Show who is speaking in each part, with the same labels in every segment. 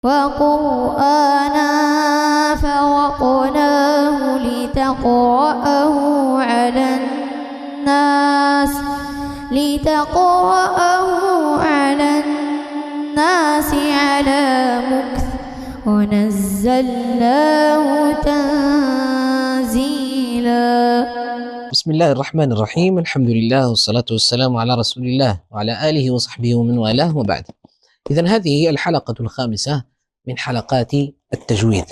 Speaker 1: وقرآنا فرقناه لتقرأه على الناس على مكث ونزلناه تنزيلا.
Speaker 2: بسم الله الرحمن الرحيم. الحمد لله والصلاة والسلام على رسول الله وعلى آله وصحبه ومن والاه وبعد. إذن هذه هي الحلقة الخامسة من حلقات التجويد،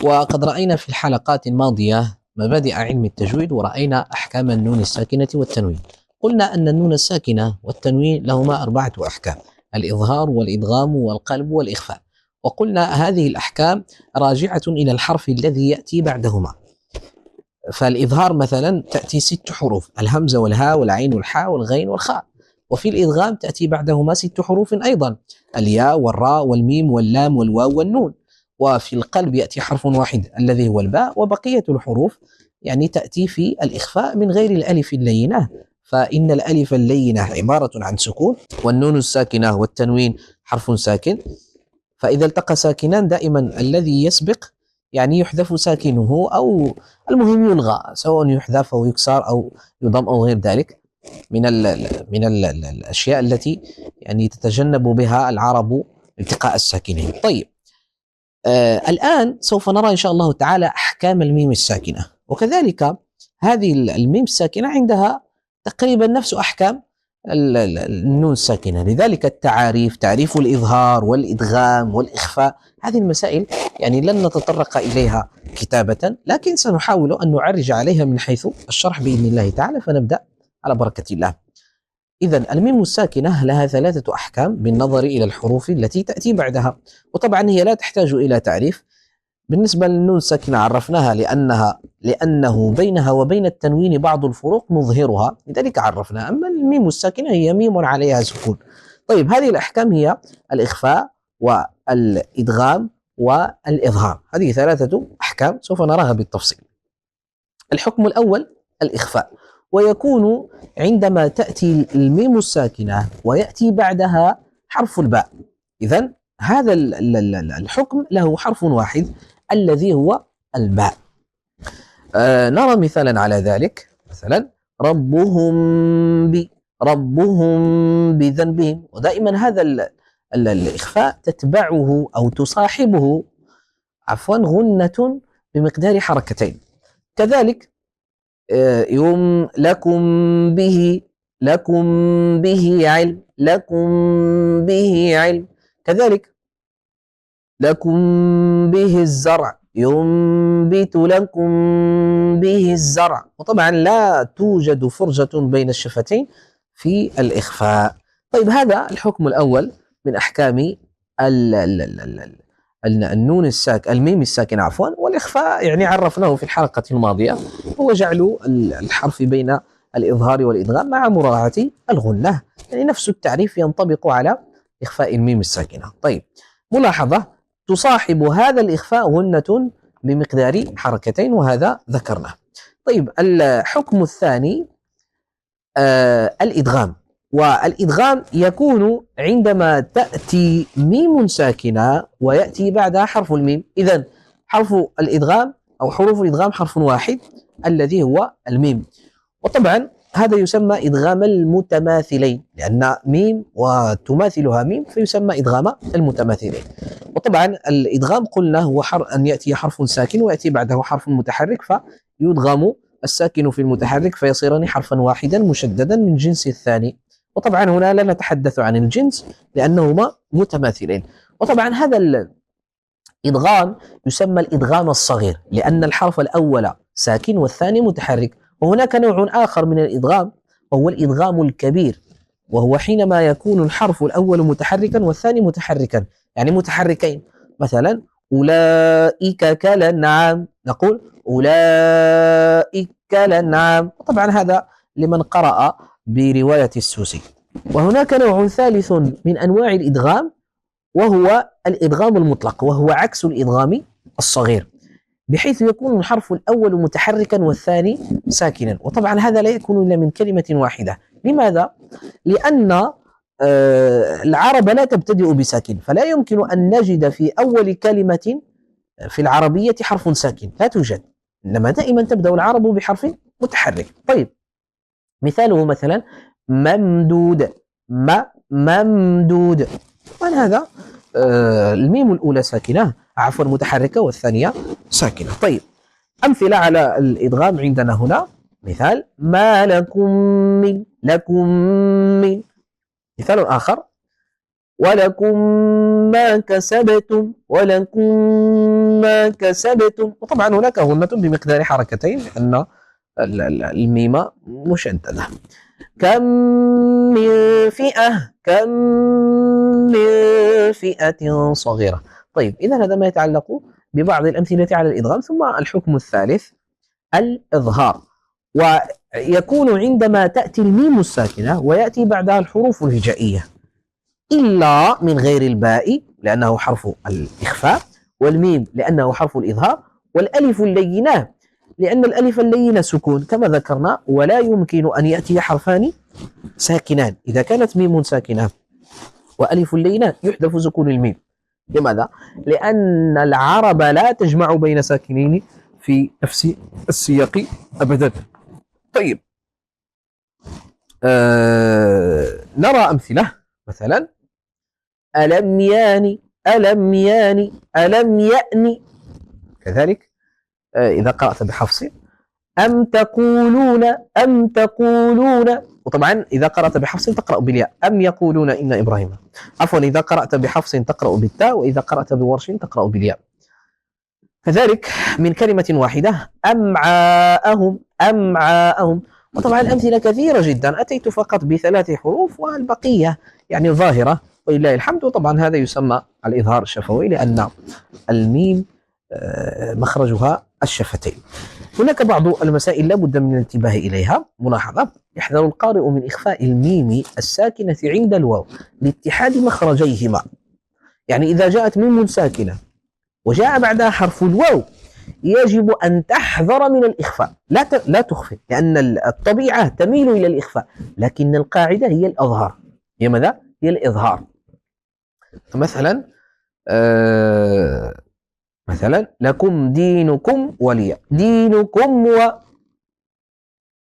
Speaker 2: وقد رأينا في الحلقات الماضية مبادئ علم التجويد، ورأينا أحكام النون الساكنة والتنوين. قلنا أن النون الساكنة والتنوين لهما 4 أحكام: الإظهار والإدغام والقلب والإخفاء. وقلنا هذه الأحكام راجعة إلى الحرف الذي يأتي بعدهما. فالإظهار مثلا تأتي 6 حروف: الهمزة والهاء والعين والحاء والغين والخاء. وفي الإدغام تأتي بعدهما 6 حروف أيضا: الياء والراء والميم واللام والواو والنون. وفي القلب يأتي حرف واحد الذي هو الباء، وبقية الحروف يعني تأتي في الإخفاء من غير الألف اللينة، فإن الألف اللينة عبارة عن سكون، والنون الساكنة والتنوين حرف ساكن، فإذا التقى ساكنان دائما الذي يسبق يعني يحذف ساكنه، أو المهم يلغى، سواء يحذف أو يكسر أو يضم أو غير ذلك من الأشياء التي يعني تتجنب بها العرب التقاء الساكنين. طيب، الآن سوف نرى إن شاء الله تعالى أحكام الميم الساكنة، وكذلك هذه الميم الساكنة عندها تقريبا نفس أحكام النون الساكنة. لذلك التعاريف، تعريف الإظهار والإدغام والإخفاء، هذه المسائل يعني لن نتطرق إليها كتابة، لكن سنحاول أن نعرج عليها من حيث الشرح بإذن الله تعالى، فنبدأ على بركة الله. إذن الميم الساكنة لها 3 أحكام بالنظر إلى الحروف التي تأتي بعدها، وطبعا هي لا تحتاج إلى تعريف. بالنسبة للنون الساكنة عرفناها لأنه بينها وبين التنوين بعض الفروق نظهرها، لذلك عرفنا. أما الميم الساكنة هي ميم عليها سكون. طيب، هذه الأحكام هي الإخفاء والإدغام والإظهار. هذه 3 أحكام سوف نراها بالتفصيل. الحكم الأول الإخفاء، ويكون عندما تأتي الميم الساكنة ويأتي بعدها حرف الباء. إذن هذا الحكم له حرف واحد الذي هو الباء. نرى مثالا على ذلك. مثلا ربهم بذنبهم، ودائما هذا الإخفاء تتبعه أو تصاحبه غنة بمقدار حركتين. كذلك لكم به علم، كذلك لكم به الزرع، ينبت لكم به الزرع. وطبعا لا توجد فرجة بين الشفتين في الإخفاء. طيب، هذا الحكم الأول من أحكام الميم الساكنة والإخفاء، يعني عرفناه في الحلقة الماضية، هو جعل الحرف بين الإظهار والإدغام مع مراعاة الغنة، يعني نفس التعريف ينطبق على إخفاء الميم الساكنة. طيب، ملاحظة: تصاحب هذا الإخفاء غنة بمقدار حركتين، وهذا ذكرناه. طيب، الحكم الثاني الإدغام، والإدغام يكون عندما تأتي ميم ساكنة ويأتي بعدها حرف الميم. إذن حرف الإدغام أو حروف الإدغام حرف واحد الذي هو الميم، وطبعا هذا يسمى إدغام المتماثلين، لأن ميم وتماثلها ميم فيسمى إدغام المتماثلين. وطبعا الإدغام قلنا هو أن يأتي حرف ساكن ويأتي بعده حرف متحرك، فيدغم الساكن في المتحرك فيصيران حرفا واحدا مشددا من جنس الثاني. وطبعا هنا لا نتحدث عن الجنس لأنهما متماثلين. وطبعا هذا الإدغام يسمى الإدغام الصغير، لأن الحرف الأول ساكن والثاني متحرك. وهناك نوع آخر من الإدغام وهو الإدغام الكبير، وهو حينما يكون الحرف الأول متحركا والثاني متحركا، يعني متحركين. مثلا أولئك كالأنعام، نقول أولئك كالأنعام، وطبعا هذا لمن قرأ برواية السوسي. وهناك نوع ثالث من أنواع الإدغام وهو الإدغام المطلق، وهو عكس الإدغام الصغير، بحيث يكون الحرف الأول متحركا والثاني ساكنا. وطبعا هذا لا يكون إلا من كلمة واحدة. لماذا؟ لأن العرب لا تبتدئ بساكن، فلا يمكن أن نجد في أول كلمة في العربية حرف ساكن، لا توجد، إنما دائما تبدأ العرب بحرف متحرك. طيب مثاله مثلا ممدود، ممدود، طبعا هذا الميم الأولى ساكنة، عفوا متحركة، والثانية ساكنة. طيب أمثلة على الإدغام عندنا هنا، مثال ما لكم من، لكم من. مثال آخر ولكم ما كسبتم، ولكم ما كسبتم. وطبعا هناك غنة بمقدار حركتين لأن الميم مشددة. كم من فئة، كم من فئة صغيرة. طيب إذا هذا ما يتعلق ببعض الأمثلة على الإدغام. ثم الحكم الثالث الإظهار، ويكون عندما تأتي الميم الساكنة ويأتي بعدها الحروف الهجائية، إلا من غير الباء لأنه حرف الإخفاء، والميم لأنه حرف الإظهار، والألف اللينة لأن الألف اللينة سكون كما ذكرنا، ولا يمكن أن يأتي حرفان ساكنان. إذا كانت ميم ساكنة وألف اللينة يحذف سكون الميم. لماذا؟ لأن العرب لا تجمع بين ساكنين في نفس السياق أبدا. طيب نرى أمثلة، مثلا ألم ياني، ألم ياني، ألم يأني. كذلك إذا قرأت بحفص أم تقولون، أم تقولون. وطبعا إذا قرأت بحفص تقرأ بالياء، أم يقولون إن إبراهيم. عفوا إذا قرأت بحفص تقرأ بالتاء، وإذا قرأت بورش تقرأ بالياء. كذلك من كلمة واحدة أمعاءهم، أمعاءهم. وطبعا الأمثلة كثيرة جدا، أتيت فقط بثلاث حروف والبقية يعني ظاهرة ولله الحمد. وطبعا هذا يسمى الإظهار الشفوي لأن الميم مخرجها الشفتين. هناك بعض المسائل لا بد من الانتباه إليها. ملاحظة: يحذر القارئ من إخفاء الميم الساكنة عند الواو لاتحاد مخرجيهما. يعني إذا جاءت ميم ساكنة وجاء بعدها حرف الواو يجب أن تحذر من الإخفاء، لا تخفي، لأن الطبيعة تميل إلى الإخفاء، لكن القاعدة هي الإظهار. هي ماذا؟ هي الإظهار. مثلا مثلا لكم دينكم ولي، دينكم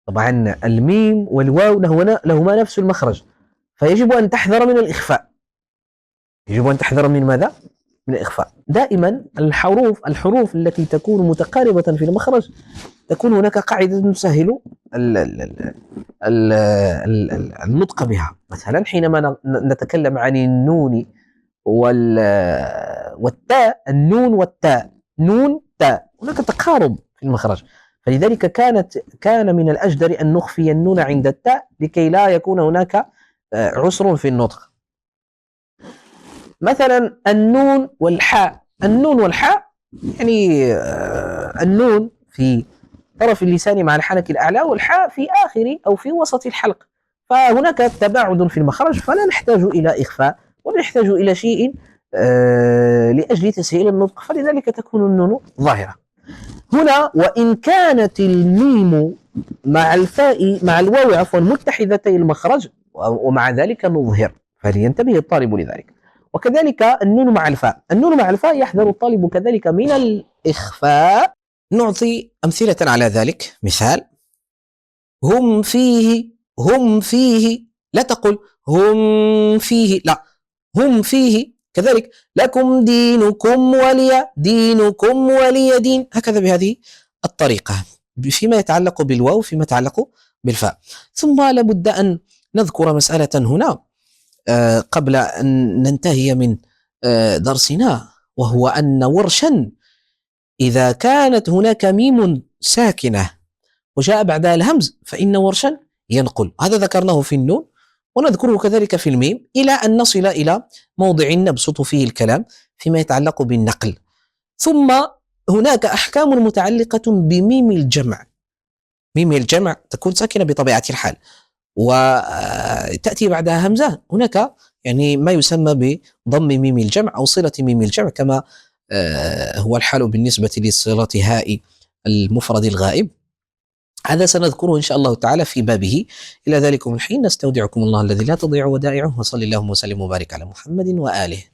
Speaker 2: طبعا الميم والواو لهما نفس المخرج، فيجب أن تحذر من الإخفاء. يجب أن تحذر من ماذا؟ من الإخفاء. دائما الحروف التي تكون متقاربة في المخرج تكون هناك قاعدة تسهل النطق بها. مثلا حينما نتكلم عن النون والتاء، النون والتاء، نون تاء، هناك تقارب في المخرج، فلذلك كان من الأجدر أن نخفي النون عند التاء لكي لا يكون هناك عسر في النطق. مثلا النون والحاء، النون والحاء يعني النون في طرف اللسان مع الحنك الأعلى، والحاء في آخر أو في وسط الحلق، فهناك تباعد في المخرج، فلا نحتاج إلى إخفاء ولا نحتاج إلى شيء لأجل تسهيل النطق، فلذلك تكون النون ظاهرة. هنا وإن كانت الميم مع الفاء مع الواو عفوا متحدتي المخرج، ومع ذلك نظهر، فلينتبه الطالب لذلك. وكذلك النون مع الفاء، النون مع الفاء يحذر الطالب كذلك من الإخفاء. نعطي أمثلة على ذلك. مثال: هم فيه، هم فيه، لا تقل هم فيه، لا، هم فيه. كذلك لكم دينكم ولي، دينكم ولي دين، هكذا بهذه الطريقة فيما يتعلق بالواو فيما يتعلق بالفاء. ثم لابد أن نذكر مسألة هنا قبل أن ننتهي من درسنا، وهو أن ورشا إذا كانت هناك ميم ساكنة وجاء بعدها الهمز فإن ورشا ينقل. هذا ذكرناه في النون ونذكره كذلك في الميم، إلى أن نصل إلى موضع نبسط فيه الكلام فيما يتعلق بالنقل. ثم هناك أحكام متعلقة بميم الجمع. ميم الجمع تكون ساكنة بطبيعة الحال وتأتي بعدها همزة، هناك يعني ما يسمى بضم ميم الجمع أو صلة ميم الجمع، كما هو الحال بالنسبة لصلة هاء المفرد الغائب. هذا سنذكره إن شاء الله تعالى في بابه. إلى ذلكم الحين نستودعكم الله الذي لا تضيع ودائعه، وصلى اللهم وسلم وبارك على محمد وآله.